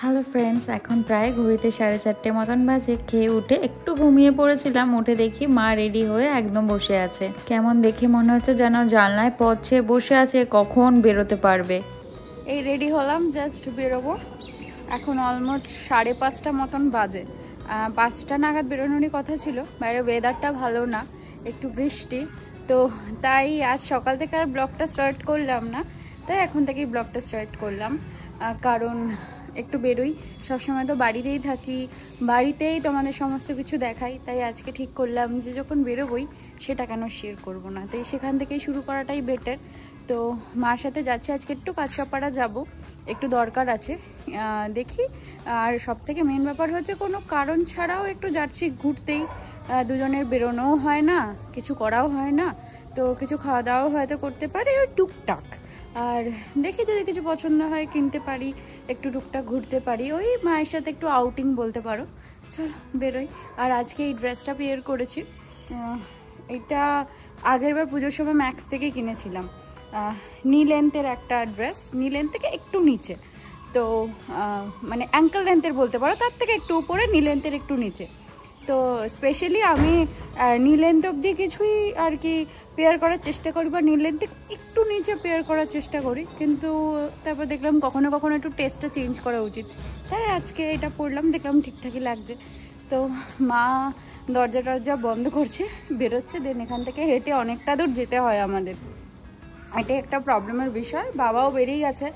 Hello friends, এখন প্রায় ঘড়িতে 4:30 মতন বাজে। খেয়ে উঠে একটু ঘুমিয়ে পড়েছিলাম। উঠে দেখি মা রেডি হয়ে একদম বসে আছে। কেমন দেখে মনে হচ্ছে যেন জানলায় পথ চেয়ে বসে আছে, কখন বেরোতে পারবে। এই রেডি হলাম, জাস্ট বেরোবো। এখন অলমোস্ট 5:30 মতন বাজে। 5টা নাগাদ বেরোনোরই কথা ছিল। বাইরে ওয়েদারটা ভালো না, একটু বৃষ্টি তো, তাই আজ সকাল থেকে আর ব্লগটা স্টার্ট করলাম না। তাই এখন থেকেই ব্লগটা স্টার্ট করলাম, কারণ একটু বেরোই। সবসময় তো বাড়িতেই থাকি, বাড়িতেই তোমাদের সমস্ত কিছু দেখাই। তাই আজকে ঠিক করলাম যে যখন বেরোবই সেটা কেন শেয়ার করব না, তাই সেখান থেকেই শুরু করাটাই বেটার। তো মার সাথে যাচ্ছি আজকে, একটু কাছরাপাড়া যাব, একটু দরকার আছে, দেখি। আর সব থেকে মেন ব্যাপার হচ্ছে কোনো কারণ ছাড়াও একটু যাচ্ছি ঘুরতেই। দুজনের বেরোনোও হয় না, কিছু করাও হয় না, তো কিছু খাওয়া দাওয়াও হয়তো করতে পারি ওই টুকটাক। আর দেখি যদি কিছু পছন্দ হয় কিনতে পারি, একটু টুকটাক ঘুরতে পারি, ওই মায়ের সাথে একটু আউটিং বলতে পারো। চল বেরোই। আর আজকে এই ড্রেসটা পেয়ার করেছি, এটা আগেরবার পুজোর সময় ম্যাক্স থেকে কিনেছিলাম। নি লেন্থের একটা ড্রেস, নি লেন্থ থেকে একটু নিচে, তো মানে অ্যাঙ্কেল লেন্থের বলতে পারো, তার থেকে একটু উপরে, নি লেন্থের একটু নিচে। তো স্পেশালি আমি নি লেন্থ অবধি কিছুই আর কি পেয়ার করার চেষ্টা করি, বা নি লেন্থে একটু নিচে পেয়ার করার চেষ্টা করি, কিন্তু তারপর দেখলাম কখনো কখনো একটু টেস্টটা চেঞ্জ করা উচিত। তাই আজকে এটা পরলাম, দেখলাম ঠিকঠাকই লাগছে। তো মা দরজা টরজা বন্ধ করছে, বেরোচ্ছে। দেন এখান থেকে হেঁটে অনেকটা দূর যেতে হয় আমাদের, এটাই একটা প্রবলেমের বিষয়। বাবাও বেরিয়ে গেছে,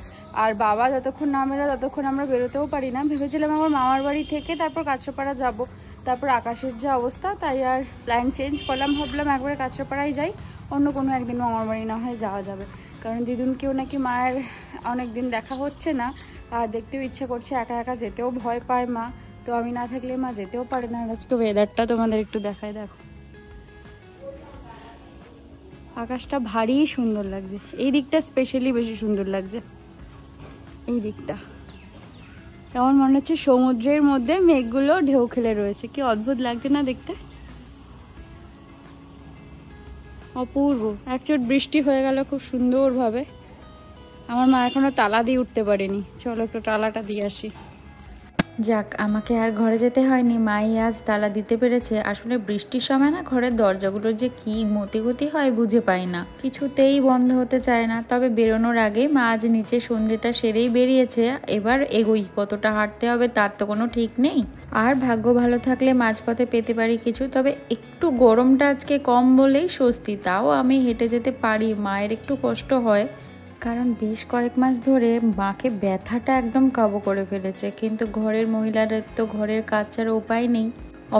আর বাবা যতক্ষণ না বেরো ততক্ষণ আমরা বেরোতেও পারি না। ভেবেছিলাম আমার মামার বাড়ি থেকে তারপর কাছরাপাড়া যাব, তারপর আকাশের যে অবস্থা, তাই আর প্ল্যান চেঞ্জ করলাম। ভাবলাম একবারে কাছরাপাড়ায় যাই, অন্য কোনো একদিন মামার বাড়ি না হয় যাওয়া যাবে। কারণ দিদুনকেও নাকি মায়ের অনেক দিন দেখা হচ্ছে না, আর দেখতেও ইচ্ছা করছে। একা একা যেতেও ভয় পায় মা, তো আমি না থাকলে মা যেতেও পারে না। আজকে ওয়েদারটা তোমাদের একটু দেখায়, দেখো আকাশটা ভারী সুন্দর লাগছে। এই দিকটা স্পেশালি বেশি সুন্দর লাগছে, এই দিকটা এমন মনে হচ্ছে সমুদ্রের মধ্যে মেঘগুলো ঢেউ খেলে রয়েছে। কি অদ্ভুত লাগছে না দেখতে, অপূর্ব। একচোট বৃষ্টি হয়ে গেল খুব সুন্দরভাবে। আমার মা এখনো তালা দিয়ে উঠতে পারেনি, চলো একটু তালাটা দিয়ে আসি। যাক, আমাকে আর ঘরে যেতে হয়নি, মাই আজ তালা দিতে পেরেছে। আসলে বৃষ্টির সময় না ঘরের দরজাগুলোর যে কি মতিগতি হয় বুঝে পাই না, কিছুতেই বন্ধ হতে চায় না। তবে বেরোনোর আগে মা আজ নিচে সন্ধ্যেটা সেরেই বেরিয়েছে। এবার এগোই, কতটা হাঁটতে হবে তার তো কোনো ঠিক নেই। আর ভাগ্য ভালো থাকলে মাঝপথে পেতে পারি কিছু। তবে একটু গরমটা আজকে কম বলেই স্বস্তি, তাও আমি হেঁটে যেতে পারি। মায়ের একটু কষ্ট হয়, কারণ বেশ কয়েক মাস ধরে মাকে ব্যথাটা একদম কাবু করে ফেলেছে। কিন্তু ঘরের মহিলাদের তো ঘরের কাজ ছাড়া উপায় নেই।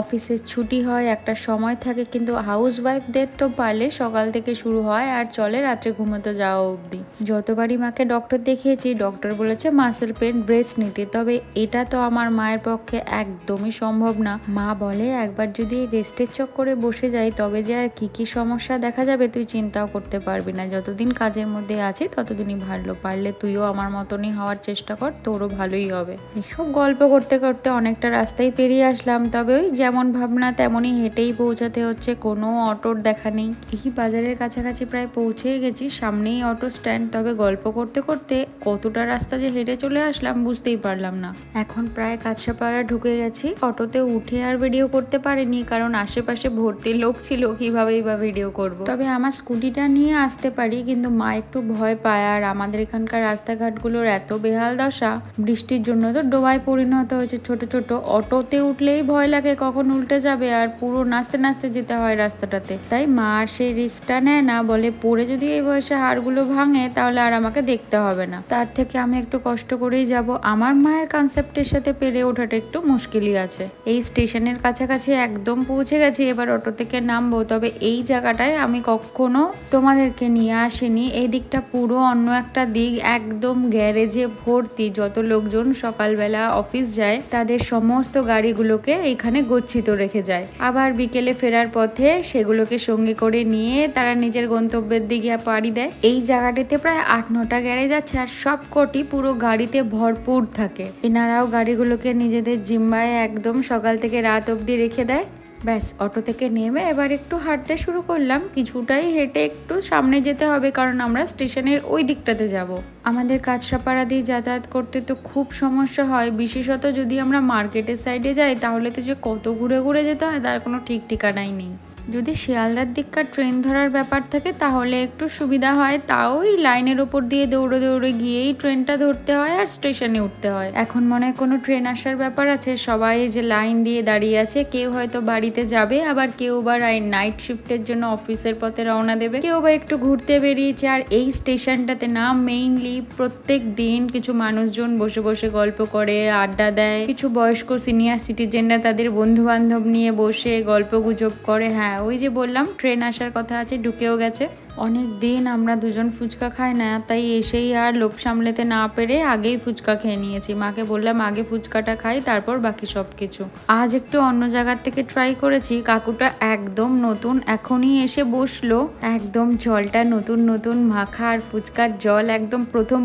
অফিসের ছুটি হয়, একটা সময় থাকে, কিন্তু হাউস ওয়াইফদের তো পারলে সকাল থেকে শুরু হয় আর চলে রাত্রে ঘুমোতে যাওয়া অবধি। যতবারই মাকে ডক্টর দেখিয়েছি, ডক্টর বলেছে মাসেল পেন, ব্রেস্ট নিতে। তবে এটা তো আমার মায়ের পক্ষে একদমই সম্ভব না। মা বলে একবার যদি রেস্টের চক্করে বসে যাই তবে যে আর কি সমস্যা দেখা যাবে তুই চিন্তাও করতে পারবি না। যতদিন কাজের মধ্যে আছি ততদিনই ভালো, পারলে তুইও আমার মতনই হওয়ার চেষ্টা কর, তোরও ভালোই হবে। এসব গল্প করতে করতে অনেকটা রাস্তায় পেরিয়ে আসলাম। তবে ওই যেমন ভাবনা তেমনই হেঁটেই পৌঁছাতে হচ্ছে, কোনো অটোর দেখা নেই। এই বাজারের কাছাকাছি প্রায় পৌঁছেই গেছি, সামনেই অটো স্ট্যান্ড। তবে গল্প করতে করতে কতটা রাস্তা যে হেঁটে চলে আসলাম বুঝতেই পারলাম না। এখন প্রায় কাছরাপাড়া ঢুকে গেছি। অটোতে উঠে আর ভিডিও করতে পারিনি, কারণ আশেপাশে ভর্তি লোক ছিল, কিভাবেই বা ভিডিও করব। তবে আমার স্কুটিটা নিয়ে আসতে পারি, কিন্তু মা একটু ভয় পায়। আর আমাদের এখানকার রাস্তাঘাটগুলোর এত বেহাল দশা, বৃষ্টির জন্য তো ডোবায় পরিণত হয়েছে। ছোট ছোট অটোতে উঠলেই ভয় লাগে কখন উল্টে যাবে, আর পুরো নাচতে নাচতে যেতে হয় রাস্তাটাতে। তাই মা আর সেই রিস্কটা নেয় না, বলে পরে যদি এই বয়সে হাড়গুলো ভাঙে তাহলে আর আমাকে দেখতে হবে না, তার থেকে আমি একটু কষ্ট করেই যাব। আমার মায়ের কনসেপ্টের সাথে পেরে ওঠাটা একটু মুশকিলই আছে। এই স্টেশনের কাছাকাছি একদম পৌঁছে গেছি, এবার অটো থেকে নামবো। তবে এই জায়গাটায় আমি কখনো তোমাদেরকে নিয়ে আসিনি। এই দিকটা পুরো অন্য একটা দিক, একদম গ্যারেজে ভর্তি। যত লোকজন সকালবেলা অফিস যায় তাদের সমস্ত গাড়িগুলোকে এখানে গচ্ছিত রেখে যায়, আবার বিকেলে ফেরার পথে সেগুলোকে সঙ্গে করে নিয়ে তারা নিজের গন্তব্যের দিকে পাড়ি দেয়। এই জায়গাটিতে প্রায় 8-9টা গ্যারেজ আছে, আর সবকটি পুরো গাড়িতে ভরপুর থাকে। এনারাও গাড়িগুলোকে নিজেদের জিম্মায় একদম সকাল থেকে রাত অবধি রেখে দেয়। ব্যাস অটো থেকে নেমে এবার একটু হাঁটতে শুরু করলাম। কিছুটাই হেঁটে একটু সামনে যেতে হবে, কারণ আমরা স্টেশনের ওই দিকটাতে যাব। আমাদের কাঁচরাপাড়া দিয়ে যাতায়াত করতে তো খুব সমস্যা হয়, বিশেষত যদি আমরা মার্কেটের সাইডে যাই তাহলে তো যে কত ঘুরে ঘুরে যেতে হয় তার কোনো ঠিক ঠিকানাই নেই। যদি শিয়ালদার দিককার ট্রেন ধরার ব্যাপার থাকে তাহলে একটু সুবিধা হয়, তাও ওই লাইনের ওপর দিয়ে দৌড়ে দৌড়ে গিয়েই ট্রেনটা ধরতে হয় আর স্টেশনে উঠতে হয়। এখন মনে হয় কোনো ট্রেন আসার ব্যাপার আছে, সবাই যে লাইন দিয়ে দাঁড়িয়ে আছে, কেউ হয়তো বাড়িতে যাবে, আবার কেউ বা নাইট শিফটের জন্য অফিসের পথে রওনা দেবে, কেউ বা একটু ঘুরতে বেরিয়েছে। আর এই স্টেশনটাতে না মেইনলি প্রত্যেক দিন কিছু মানুষজন বসে বসে গল্প করে, আড্ডা দেয়। কিছু বয়স্ক সিনিয়র সিটিজেনরা তাদের বন্ধু বান্ধব নিয়ে বসে গল্প গুজব করে। হ্যাঁ, ওই যে বললাম ট্রেন আসার কথা আছে, ঢুকেও গেছে। অনেক দিন আমরা দুজন ফুচকা খাই না, তাই এসেই আর লোভ সামলাতে না পেরে আগেই ফুচকা খেয়ে নিয়েছি। মাকে বললাম আগে ফুচকাটা খাই, তারপর বাকি সব কিছু। আজ একটু অন্য জায়গার থেকে ট্রাই করেছি। কাকুটা একদম নতুন, এখনই এসে বসলো। একদম জলটা নতুন নতুন মাখা, আর ফুচকার জল একদম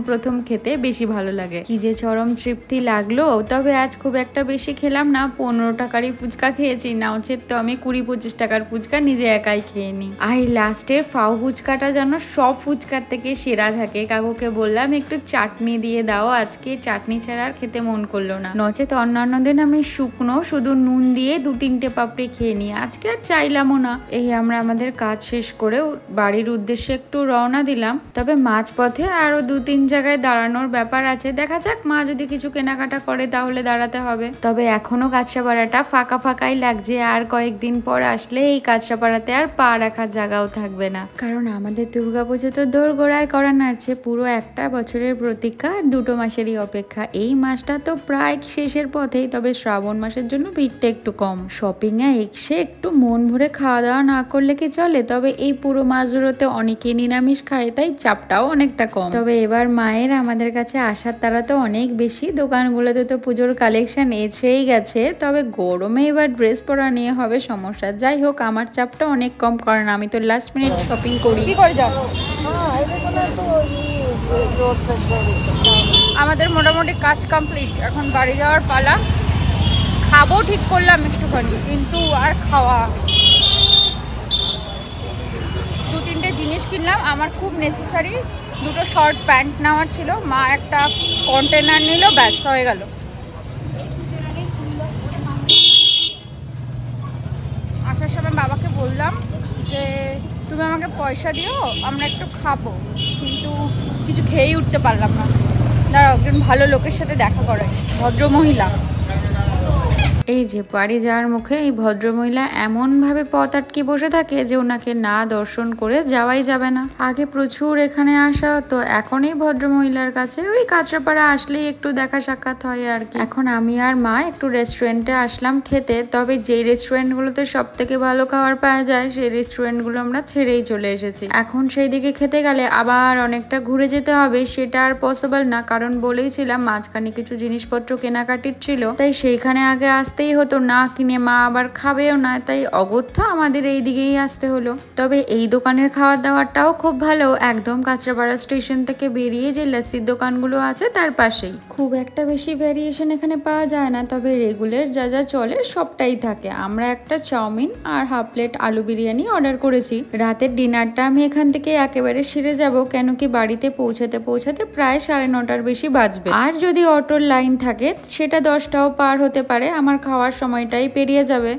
প্রথম খেতে বেশি ভালো লাগে। কি যে চরম তৃপ্তি লাগলো। তবে আজ খুব একটা বেশি খেলাম না, 15 টাকারই ফুচকা খেয়েছি, না হচ্ছে তো আমি 20-25 টাকার ফুচকা নিজে একাই খেয়ে নিই। আর লাস্টের ফাউ ফুচকাটা যেন সব ফুচকার থেকে সেরা থাকে। কাকুকে বললাম একটু চাটনি দিয়ে দাও, আজকে চাটনি ছাড়া আর খেতে মন করলো না। নচেত অন্যান্য দিন আমি শুকনো শুধু নুন দিয়ে 2-3টে পাপড়ি খেয়ে নিই, আজকে আর চাইলামও না। এই আমরা আমাদের কাজ শেষ করে বাড়ির উদ্দেশ্যে একটু রওনা দিলাম। তবে মাঝপথে আরো 2-3 জায়গায় দাঁড়ানোর ব্যাপার আছে, দেখা যাক মা যদি কিছু কেনাকাটা করে তাহলে দাঁড়াতে হবে। তবে এখনো কাঁচরাপাড়াটা ফাঁকা ফাঁকাই লাগছে, আর কয়েকদিন পর আসলে এই কাঁচরাপাড়াতে আর পা রাখার জায়গাও থাকবে না। কারণ আমাদের দুর্গাপুজো তো দোরগোড়ায় করা নাড়ছে, পুরো একটা বছরের প্রতীক্ষা আর 2 মাসেরই অপেক্ষা। এই মাসটা তো প্রায় শেষের পথেই, তবে শ্রাবণ মাসের জন্য ভিড়টা একটু কম। শপিং এ এসে একটু মন ভরে খাওয়া দাওয়া না করলে কি চলে? তবে এই পুরো মাস ধরতে অনেকে নিরামিষ খায়, তাই চাপটাও অনেকটা কম। তবে এবার মায়ের আমাদের কাছে আসার তারা তো অনেক বেশি। দোকানগুলোতে তো পুজোর কালেকশন এসেই গেছে, তবে গরমে এবার ড্রেস পরা নিয়ে হবে সমস্যা। যাই হোক, আমার চাপটা অনেক কম, কারণ আমি তো লাস্ট মিনিট শপিং করি। কি করে যাও? আমাদের মোটামুটি কাজ কমপ্লিট, এখন বাড়ি যাওয়ার পালা। খাবো ঠিক করলাম একটুখানি, কিন্তু আর খাওয়া। 2-3টে জিনিস কিনলাম, আমার খুব নেসেসারি। 2টো শর্ট প্যান্ট নেওয়ার ছিল, মা একটা কন্টেনার নিল, ব্যাস হয়ে গেল। আসার সময় বাবাকে বললাম যে তুমি আমাকে পয়সা দিও, আমরা একটু খাবো, কিন্তু কিছু খেয়েই উঠতে পারলাম না। দাঁড়াও, একজন ভালো লোকের সাথে দেখা করাই, ভদ্রমহিলা। এই যে বাড়ি যাওয়ার মুখে এই ভদ্রমহিলা এমনভাবে পথ আটকে বসে থাকে যে ওনাকে না দর্শন করে যাওয়াই যাবে না। আগে প্রচুর এখানে আসা হতো, এখন এই ভদ্রমহিলার কাছে ওই কাঁচরাপাড়া আসলেই একটু দেখা সাক্ষাৎ হয় আর কি। এখন আমি আর মা একটু রেস্টুরেন্টে আসলাম খেতে, তবে যেই রেস্টুরেন্টগুলোতে সব থেকে ভালো খাবার পাওয়া যায় সেই রেস্টুরেন্টগুলো আমরা ছেড়েই চলে এসেছি। এখন সেই দিকে খেতে গেলে আবার অনেকটা ঘুরে যেতে হবে, সেটা আর পসিবল না, কারণ বলেইছিলাম মাঝখানে কিছু জিনিসপত্র কেনাকাটির ছিল, তাই সেইখানে আগে আসতেই হতো, না কিনে মা আবার খাবেও না, তাই অগত্যা আমাদের এই দিকেই আসতে হলো। তবে এই দোকানের খাবার দাবারটাও খুব ভালো, একদম কাঁচরাপাড়া স্টেশন থেকে বেরিয়ে যে লস্যির দোকানগুলো আছে তার পাশেই। খুব একটা বেশি ভ্যারিয়েশন এখানে পাওয়া যায় না, তবে রেগুলার যা যা চলে সবটাই থাকে। আমরা একটা চাউমিন আর হাফ প্লেট আলু বিরিয়ানি অর্ডার করেছি। রাতের ডিনারটা আমি এখান থেকে একেবারে সেরে যাব, কেন কি বাড়িতে পৌঁছাতে পৌঁছাতে প্রায় 9:30 বেশি বাজবে। আর যদি অটোর লাইন থাকে সেটা 10টাও পার হতে পারে, আমার খাওয়ার সময়টাই পেরিয়ে যাবে।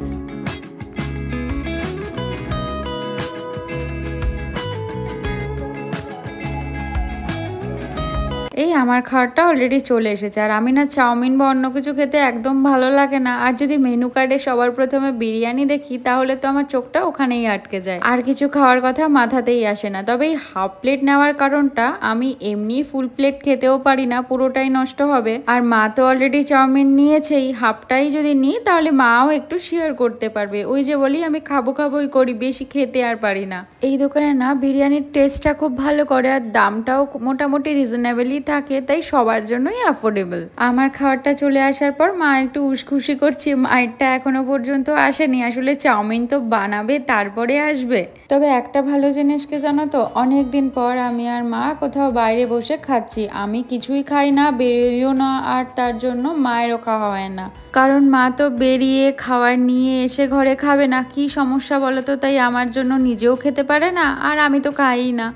এই আমার খাবারটা অলরেডি চলে এসেছে, আর আমি না চাউমিন বা অন্য কিছু খেতে একদম ভালো লাগে না। আর যদি মেনু কার্ডে সবার প্রথমে বিরিয়ানি দেখি তাহলে তো আমার চোখটা ওখানেই আটকে যায়, আর কিছু খাওয়ার কথা মাথাতেই আসে না। তবে এই হাফ প্লেট নেওয়ার কারণটা, আমি এমনি ফুল প্লেট খেতেও পারি না, পুরোটাই নষ্ট হবে। আর মা তো অলরেডি চাউমিন নিয়েছেই, হাফটাই যদি নিই তাহলে মাও একটু শেয়ার করতে পারবে। ওই যে বলি আমি খাবোই করি, বেশি খেতে আর পারি না। এই দোকানে না বিরিয়ানির টেস্টটা খুব ভালো করে, আর দামটাও মোটামুটি রিজনেবলই থাকে। থাকে, তাই সবার জন্যই অ্যাফোর্ডেবল। আমার খাবারটা চলে আসার পর মা একটু উসখুসি করছে, মায়েরটা এখনো পর্যন্ত আসেনি। আসলে চাউমিন তো বানাবে তারপরে আসবে। তবে একটা ভালো জিনিসকে জানো তো, অনেকদিন পর আমি আর মা কোথাও বাইরে বসে খাচ্ছি। আমি কিছুই খাই না, বেরোইও না, আর তার জন্য মায়েরও খাওয়া হয় না। কারণ মা তো বেরিয়ে খাবার নিয়ে এসে ঘরে খাবে না, কি সমস্যা বলো তো? তাই আমার জন্য নিজেও খেতে পারে না, আর আমি তো খাই না।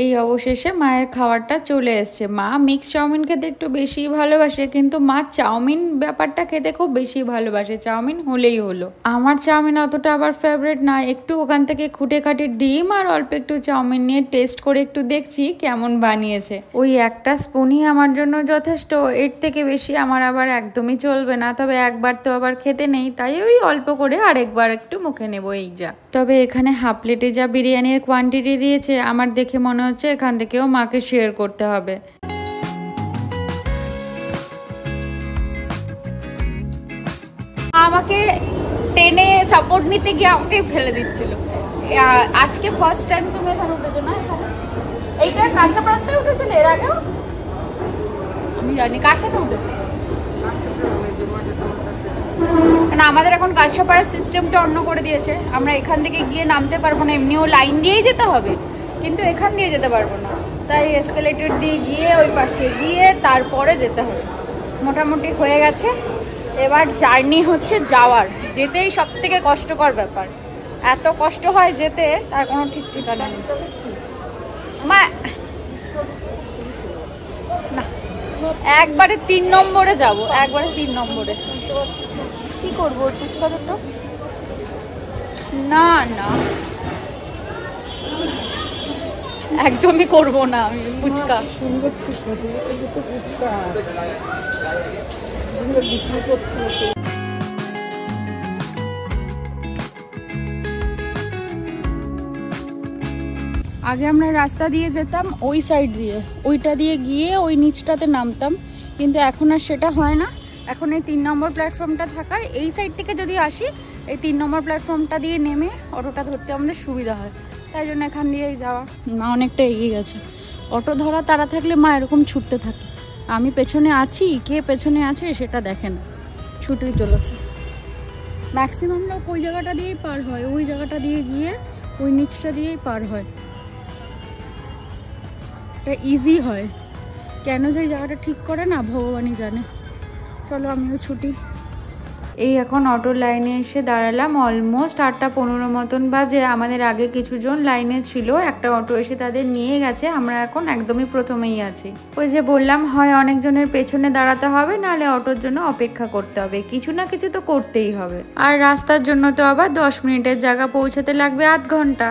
এই অবশেষে মায়ের খাবারটা চলে এসছে। মা মিক্স চাউমিন খেতে একটু বেশি ভালোবাসে, কিন্তু মা চাউমিন ব্যাপারটা খেতে খুব বেশি ভালোবাসে, চাউমিন হলেই হলো। আমার চাউমিন অতটা আবার ফেভারিট না, একটু ওখান থেকে খুঁটে খাটে ডিম আর অল্প একটু চাউমিন নিয়ে টেস্ট করে একটু দেখছি কেমন বানিয়েছে। ওই একটা স্পুনই আমার জন্য যথেষ্ট, এর থেকে বেশি আমার আবার একদমই চলবে না। তবে একবার তো আবার খেতে নেই, তাই ওই অল্প করে আরেকবার একটু মুখে নেবো, এই যা। তবে এখানে হাফ প্লেটে যা বিরিয়ানির কোয়ান্টিটি দিয়েছে, আমার দেখে মনে হচ্ছে এখান থেকেও মাকে শেয়ার করতে হবে। আমাকে টেনে সাপোর্ট নিতে গিয়ে আমাকে ফেলে দিচ্ছিল। আজকে ফার্স্ট টাইম তুমি এখানে উঠেছো না? এইটা কাঁচাপাড়াতে উঠেছিল এর আগেও? আমি জানি। কার সাথে উঠেছো? না, আমাদের এখন কাঁচাপাড়ার সিস্টেমটা অন্য করে দিয়েছে। আমরা এখান থেকে গিয়ে নামতে পারবো না, এমনিও লাইন দিয়েই যেতে হবে, কিন্তু এখান দিয়ে যেতে পারবো না। তাই এসকেলেটর দিয়ে গিয়ে ওই পাশে গিয়ে তারপরে যেতে হবে। মোটামুটি হয়ে গেছে, এবার জার্নি হচ্ছে যাওয়ার। যেতেই সব থেকে কষ্টকর ব্যাপার, এত কষ্ট হয় যেতে তার কোনো ঠিক ঠিকানা নেই। মা না, একবারে 3 নম্বরে যাব, একবারে 3 নম্বরে। কি করবো ফুচকা দুটো? না না, একদমই করবো না আমি ফুচকা। সুন্দর ফুচকা বিক্রি করছে। আগে আমরা রাস্তা দিয়ে যেতাম ওই সাইড দিয়ে, ওইটা দিয়ে গিয়ে ওই নিচটাতে নামতাম, কিন্তু এখন আর সেটা হয় না। এখন এই 3 নম্বর প্ল্যাটফর্মটা থাকায় এই সাইড থেকে যদি আসি, এই 3 নম্বর প্ল্যাটফর্মটা দিয়ে নেমে অটোটা ধরতে আমাদের সুবিধা হয়, তাই জন্য এখান দিয়েই যাওয়া। মা অনেকটা এগিয়ে গেছে, অটো ধরা তারা থাকলে মা এরকম ছুটতে থাকে। আমি পেছনে আছি, কে পেছনে আছে সেটা দেখে না, ছুটেই চলেছে। ম্যাক্সিমাম লোক ওই জায়গাটা দিয়েই পার হয়, ওই জায়গাটা দিয়ে গিয়ে ওই নিচটা দিয়েই পার হয়, এটা ইজি হয়। কেন যে জায়গাটা ঠিক করে না ভগবানই জানে। চলো আমিও ছুটি। এই এখন অটোর লাইনে এসে দাঁড়ালাম। অলমোস্ট 8:15 মতন বাজে। আমাদের আগে কিছুজন লাইনে ছিল, একটা অটো এসে তাদের নিয়ে গেছে। আমরা এখন একদমই প্রথমেই আছি। ওই যে বললাম, হয় অনেকজনের পেছনে দাঁড়াতে হবে, নাহলে অটোর জন্য অপেক্ষা করতে হবে। কিছু না কিছু তো করতেই হবে। আর রাস্তার জন্য তো আবার 10 মিনিটের জায়গা পৌঁছাতে লাগবে আধ ঘন্টা।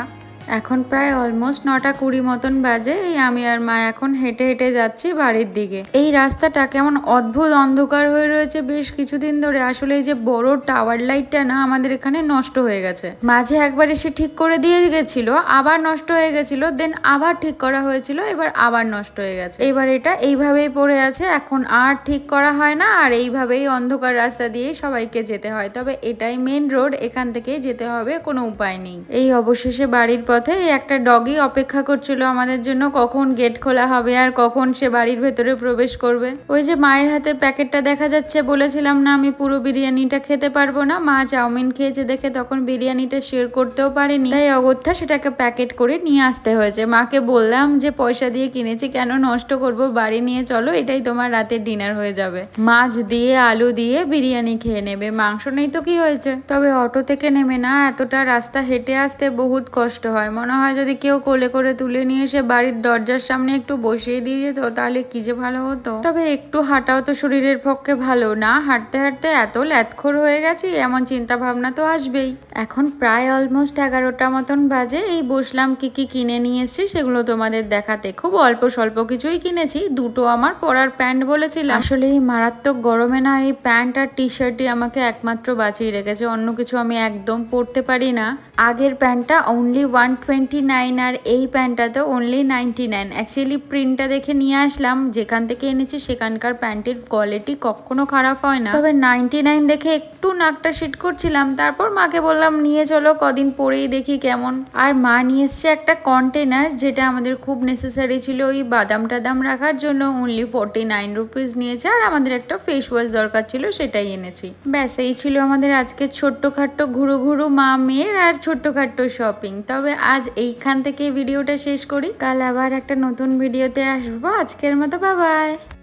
এখন প্রায় অলমোস্ট 9:20 মতন বাজে। এই আমি আর মা এখন হেঁটে হেঁটে যাচ্ছি বাড়ির দিকে। এই রাস্তাটা কেমন অদ্ভুত অন্ধকার হয়ে রয়েছে বেশ কিছুদিন ধরে। আসলে এই যে বড় টাওয়ার লাইটটা না আমাদের এখানে নষ্ট হয়ে গেছে। মাঝে একবার এসে ঠিক করে দিয়ে গেছিল, আবার নষ্ট হয়ে গেছিল, দেন আবার ঠিক করা হয়েছিল, এবার আবার নষ্ট হয়ে গেছে। এবার এটা এইভাবেই পড়ে আছে, এখন আর ঠিক করা হয় না, আর এইভাবেই অন্ধকার রাস্তা দিয়ে সবাইকে যেতে হয়। তবে এটাই মেন রোড, এখান থেকেই যেতে হবে, কোনো উপায় নেই। এই অবশেষে বাড়ির পথে একটা ডগি অপেক্ষা করছিল আমাদের জন্য, কখন গেট খোলা হবে আর কখন সে বাড়ির ভেতরে প্রবেশ করবে। ওই যে মায়ের হাতে প্যাকেটটা দেখা যাচ্ছে, বলেছিলাম না আমি পুরো বিরিয়ানিটা খেতে পারবো না। মা চাউমিন খেয়েছে দেখে তখন বিরিয়ানিটা শেয়ার করতেও পারেনি, তাই অগত্যা সেটাকে প্যাকেট করে নিয়ে আসতে হয়েছে। মাকে বললাম যে পয়সা দিয়ে কিনেছি, কেন নষ্ট করব, বাড়ি নিয়ে চলো, এটাই তোমার রাতের ডিনার হয়ে যাবে। মাছ দিয়ে আলু দিয়ে বিরিয়ানি খেয়ে নেবে, মাংস নেই তো কি হয়েছে। তবে অটো থেকে নেমে না এতটা রাস্তা হেঁটে আসতে বহুত কষ্ট হয়। মনে হয় যদি কেউ কোলে করে তুলে নিয়ে এসে বাড়ির দরজার সামনে একটু বসিয়ে দিয়ে যেত, তাহলে কি যে ভালো হতো। তবে একটু হাঁটাও তো শরীরের পক্ষে ভালো না, হাঁটতে হাঁটতে এত ল্যাথখোর হয়ে গেছি, এমন চিন্তা ভাবনা তো আসবেই। এখন প্রায় অলমোস্ট 11টা মতন বাজে। এই বসলাম, কি কি কিনে নিয়ে এসেছি সেগুলো তোমাদের দেখাতে। খুব অল্প স্বল্প কিছুই কিনেছি, দুটো আমার পরার প্যান্ট বলেছিলাম। আসলে এই মারাত্মক গরমে না এই প্যান্ট আর টি শার্টই আমাকে একমাত্র বাঁচিয়ে রেখেছে, অন্য কিছু আমি একদম পরতে পারি না। আগের প্যান্টটা অনলি 129 আর এই প্যান্টটা তো অনলি 99। অ্যাকচুয়ালি প্রিন্টটা দেখে নিয়ে আসলাম, যেখান থেকে এনেছি সেখানকার প্যান্টের কোয়ালিটি কখনো খারাপ হয় না, তবে 99 দেখে একটু নাকটা শিট করছিলাম। তারপর মাকে বললাম নিয়ে চলো, কদিন পরেই দেখি কেমন। আর মা নিয়ে এসছে একটা কন্টেনার, যেটা আমাদের খুব নেসেসারি ছিল ওই বাদাম টাদাম রাখার জন্য। অনলি 49 রুপিস নিয়েছে। আর আমাদের একটা ফেস ওয়াশ দরকার ছিল, সেটাই এনেছি। ব্যাস এই ছিল আমাদের আজকে ছোট্টখাট্টো ঘুরু ঘুরু মা মেয়ের আর ছোট্টখাট্টো শপিং। তবে আজ এইখান থেকে ভিডিওটা শেষ করি, কাল আবার একটা নতুন ভিডিওতে আসবো। আজকের মতো বাই বাই।